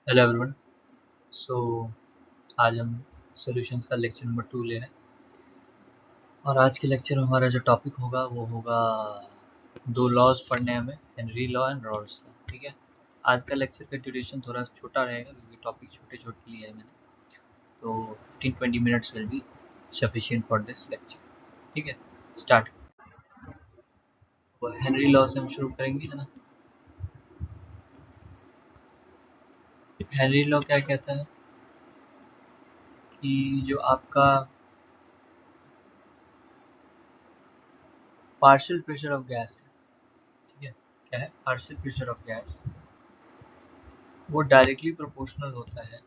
Hello everyone. सो आज हम solutions का लेक्चर नंबर 2 ले रहे हैं और आज के लेक्चर में हमारा जो टॉपिक होगा वो होगा दो लॉज पढ़ने हैं हमें, Henry law and Rawls law. ठीक है, आज का लेक्चर का ड्यूरेशन थोड़ा छोटा रहेगा क्योंकि टॉपिक छोटे छोटे लिए हैं मैंने, तो 15-20 minutes will be sufficient for this lecture. ठीक है, स्टार्ट। तो हेनरी लॉ से हम शुरू करेंगे, है ना। हेनरी लॉ क्या कहता है कि जो आपका पार्शियल प्रेशर ऑफ गैस है, ठीक है, क्या है पार्शियल प्रेशर ऑफ गैस, वो डायरेक्टली प्रोपोर्शनल होता है।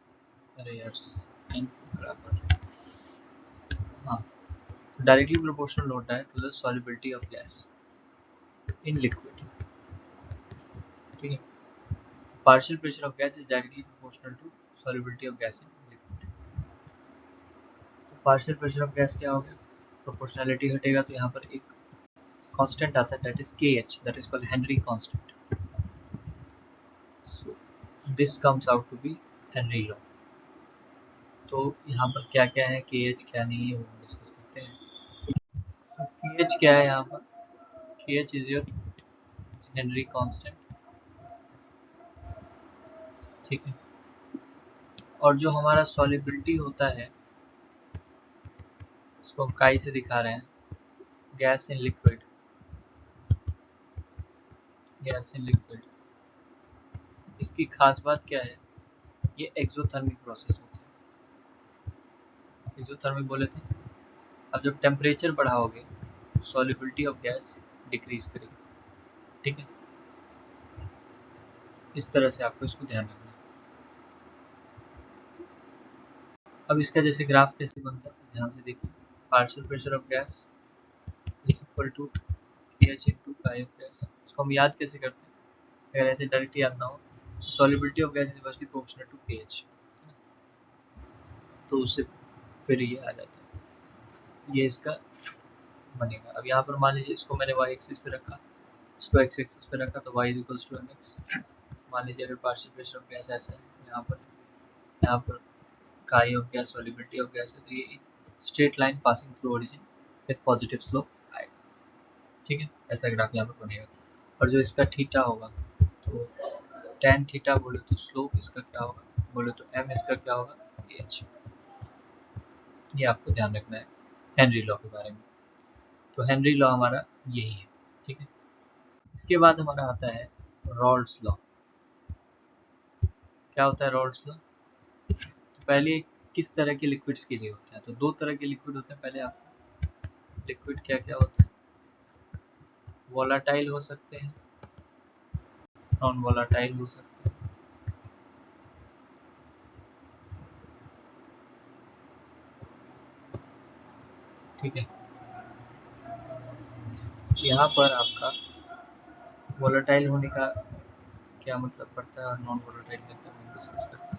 अरे यार, हाँ, डायरेक्टली प्रोपोर्शनल होता है to the solubility of gas in liquid. ठीक है, partial pressure of gas is directly proportional to solubility of gas in liquid. तो पार्शियल प्रेशर ऑफ गैस क्या हो गया, प्रोपोर्शनैलिटी हटेगा तो यहाँ पर एक कांस्टेंट आता है, that is K H, that is called Henry constant. So this comes out to be Henry law. तो यहाँ पर क्या क्या है, के एच क्या नहीं है, वो हम डिस्कस करते हैं। के एच क्या है यहाँ पर, के H is your Henry constant. ठीक है, और जो हमारा सॉल्युबिलिटी होता है उसको हम काई से दिखा रहे हैं, gas in liquid, gas in liquid. इसकी खास बात क्या है, ये एक्सोथर्मिक प्रोसेस होता है। एक्सोथर्मिक बोले थे, अब जब टेम्परेचर बढ़ाओगे सॉल्युबिलिटी ऑफ गैस डिक्रीज करेगी। ठीक है, इस तरह से आपको इसको ध्यान रखना है। अब इसका जैसे ग्राफ कैसे बनता है, ध्यान से देखिए। Partial pressure of gas is equal to pH into pi of gas. इसको हम याद कैसे करते हैं, अगर ऐसे डायरेक्ट याद ना हो, solubility of gas is inversely proportional to pH, तो उससे फिर ये आ जाता है, ये इसका बनेगा। अब यहाँ पर मान लीजिए इसको मैंने y एक्सिस पे रखा, इसको x एक्सिस पे रखा, तो y is equals to mx। मान लीजिए अगर पार्शियल प्रेशर ऑफ गैस ऐसा है, यहाँ पर काई of gas solubility of gas है, तो ये straight line passing through origin with positive slope आएगा। ठीक है, ऐसा ग्राफ यहाँ पर बनेगा। और जो इसका थीटा होगा, तो tan थीटा बोले तो स्लोप इसका क्या होगा, बोले तो m इसका क्या होगा, h। ये आपको ध्यान रखना है हेनरी लॉ के बारे में। तो हेनरी लॉ हमारा यही है। ठीक है, इसके बाद हमारा आता है रॉल्स लॉ। क्या होता है रॉल्स लॉ, तो पहले किस तरह के लिक्विड्स के लिए होता है, तो दो तरह के लिक्विड होते हैं। पहले आप लिक्विड क्या क्या होते हैं, वोलाटाइल हो सकते हैं, नॉन वोलाटाइल हो सकते हैं। ठीक है, यहाँ पर आपका वोलाटाइल होने का क्या मतलब पड़ता है और नॉन वोलाटाइल का क्या, हम डिस्कस करते हैं।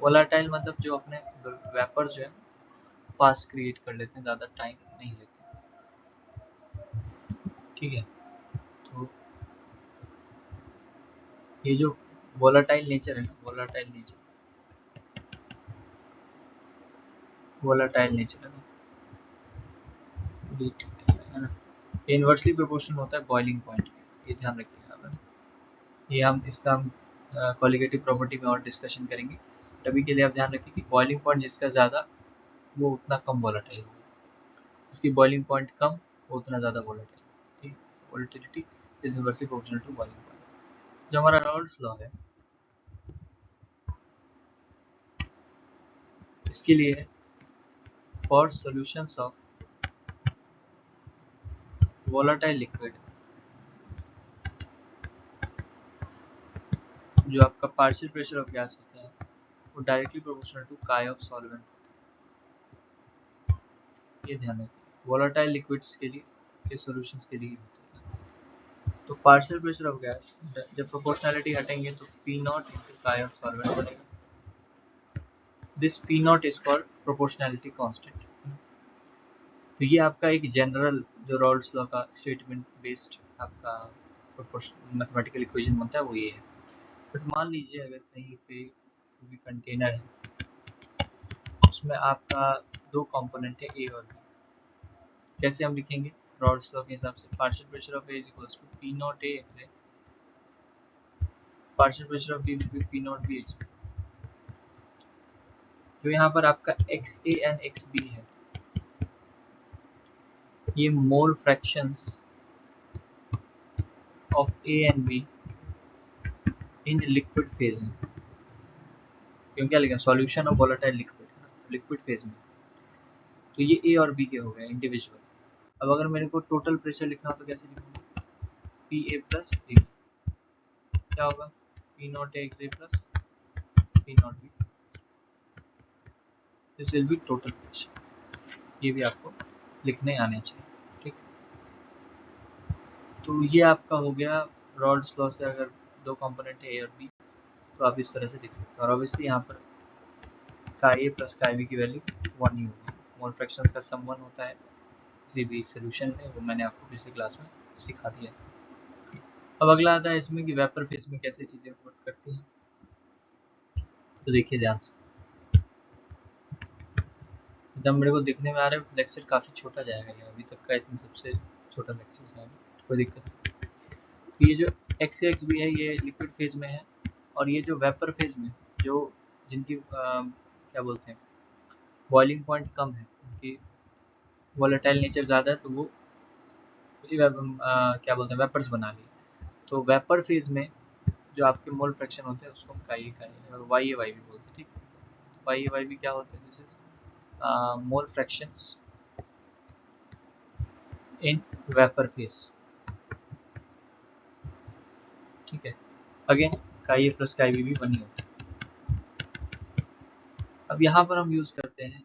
वोलाटाइल मतलब जो अपने वेपर जो है फास्ट क्रिएट कर लेते हैं, ज़्यादा टाइम नहीं लेते। ठीक है, तो ये जो वोलाटाइल नेचर है ना, वोलाटाइल नेचर है ना, है ना, इनवर्सली प्रोपोर्शनल होता है बॉइलिंग पॉइंट के। ये ध्यान रखिएगा आप, है ना। ये हम इसका हम क्वालिटेटिव प्रॉपर्टी में और डिस्कशन करेंगे। तभी के लिए आप ध्यान रखिए कि बॉइलिंग पॉइंट जिसका ज़्यादा वो उतना कम वोलाटाइल होगा, जिसकी बॉइलिंग पॉइंट कम वो उतना ज़्यादा वोलाटाइल। ठीक, volatility is inversely proportional to boiling point. जो हमारा रॉल्स लॉ है इसके लिए है, for solutions of volatile liquid, जो आपका पार्शियल प्रेशर ऑफ गैस होता है वो directly proportional to chi of solvent होता है। ये ध्यान रखिए, वोलाटाइल लिक्विड्स के लिए, के सॉल्यूशंस के लिए होता है। तो पार्शियल प्रेशर ऑफ गैस जब प्रोपोर्शनैलिटी हटेंगे तो पी नॉट इंटू काई ऑफ सॉल्वेंट बनेगा। This P not is called proportionality constant. तो ये आपका एक जनरल जो रॉल्स लॉ का स्टेटमेंट बेस्ड आपका मैथमेटिकल इक्वेशन बनता है वो ये है। बट मान लीजिए अगर कहीं पे कोई कंटेनर है, उसमें आपका दो कंपोनेंट है ए और बी, कैसे हम लिखेंगे रॉल्स लॉ के हिसाब से? Partial pressure of A is equals to P nought A X A, partial pressure of B will be P nought B X B. तो यहाँ पर आपका X A and X B है, ये mole fractions of A and B in liquid phase में, क्योंकि क्या लिखा solution of volatile liquid, liquid phase में। तो ये ए और बी के हो गए इंडिविजुअल। अब अगर मेरे को टोटल प्रेशर लिखना हो तो कैसे लिखूंगा? पी ए प्लस डी, क्या होगा? P nought A X A plus P nought B, this will be total pressure. ये भी आपको लिखने आने चाहिए, ठीक। तो ये आपका हो गया रॉल्स लॉ से, अगर दो कंपोनेंट है ए और बी तो आप इस तरह से लिख सकते हो। और ऑब्वियसली यहाँ पर का ए प्लस का बी की वैल्यू 1 ही होगी। मोल फ्रैक्शंस का सम 1 होता है किसी भी सोल्यूशन में, वो मैंने आपको पिछली क्लास में सिखा दिया। अब अगला आता है इसमें कि वेपर फेज में कैसे चीज़ें वर्क करती हैं। तो देखिए ध्यान से, एकदम मेरे को दिखने में आ रहा है लेक्चर काफ़ी छोटा जाएगा, ये अभी तक का आई थिंक सबसे छोटा लेक्चर है, कोई दिक्कत नहीं। तो ये जो एक्स एक्स भी है ये लिक्विड फेज में है, और ये जो वेपर फेज में जो जिनकी क्या बोलते हैं बॉइलिंग पॉइंट कम है, उनकी वोलेटाइल नेचर ज़्यादा है, तो वो क्या बोलते हैं वेपर्स बना लिए। तो वेपर फेज में जो आपके मोल फ्रैक्शन होते हैं उसको हम काई और वाई ए वाई भी बोलते हैं, ठीक। वाई ए वाई भी क्या होते हैं? This is mole fractions in vapour phase, ठीक है। अगेन काई ए प्लस काई बी भी बनी होती है। अब यहाँ पर हम यूज़ करते हैं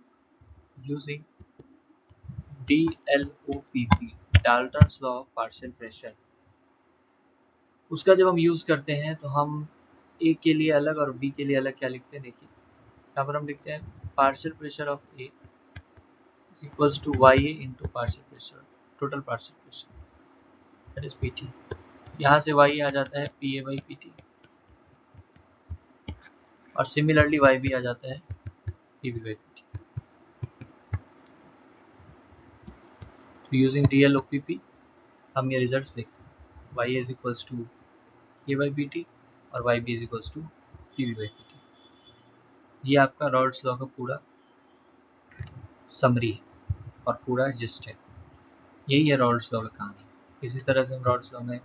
using DLOPP, Dalton's law of partial pressure. उसका जब हम यूज़ करते हैं तो हम ए के लिए अलग और बी के लिए अलग क्या लिखते हैं, देखिए यहाँ पर हम लिखते हैं partial pressure of A is equals to Y A into partial pressure, total partial pressure, that is P T. यहाँ से वाई आ जाता है P A by P T, और सिमिलरली वाई भी आ जाता है P B by P T. तो यूजिंग DLOPP हम ये रिजल्ट देखते हैं, Y is equals to A by P T और Y B is equals to P B by P T. ये आपका रॉल्स लॉ का पूरा समरी है और पूरा जिस्ट है। यही है रॉल्स लॉ का कहानी। इसी तरह से हम रॉल्स लॉ में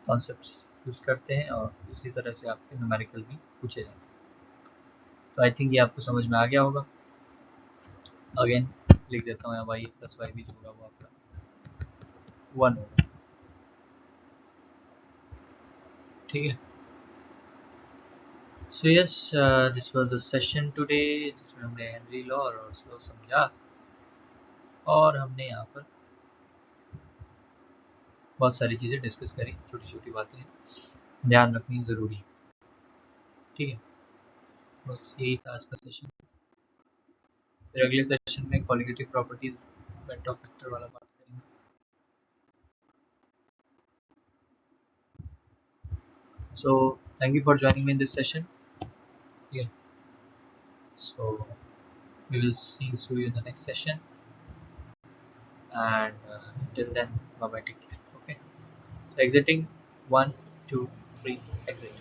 कॉन्सेप्ट्स यूज़ करते हैं और इसी तरह से आपके न्यूमेरिकल भी पूछे जाते हैं। तो आई थिंक ये आपको समझ में आ गया होगा। अगेन लिख देता हूँ यहाँ वाई प्लस वाई भी जो होगा वो आपका 1 होगा, ठीक है। So yes, this was the session today, जिसमें हमने हेनरी लॉ और रॉल्स लॉ समझा, और हमने यहाँ पर बहुत सारी चीज़ें डिस्कस करी, छोटी छोटी बातें ध्यान रखनी ज़रूरी, ठीक है। बस यही था आज का सेशन। फिर अगले सेशन में क्वालिटेटिव प्रॉपर्टीज बेंटॉक फैक्टर वाला बात करेंगे। So thank you for joining me in this session, ठीक है। सो we will see you in the next session, and till then bye bye, take care, okay. So exiting 1 2 3 exit.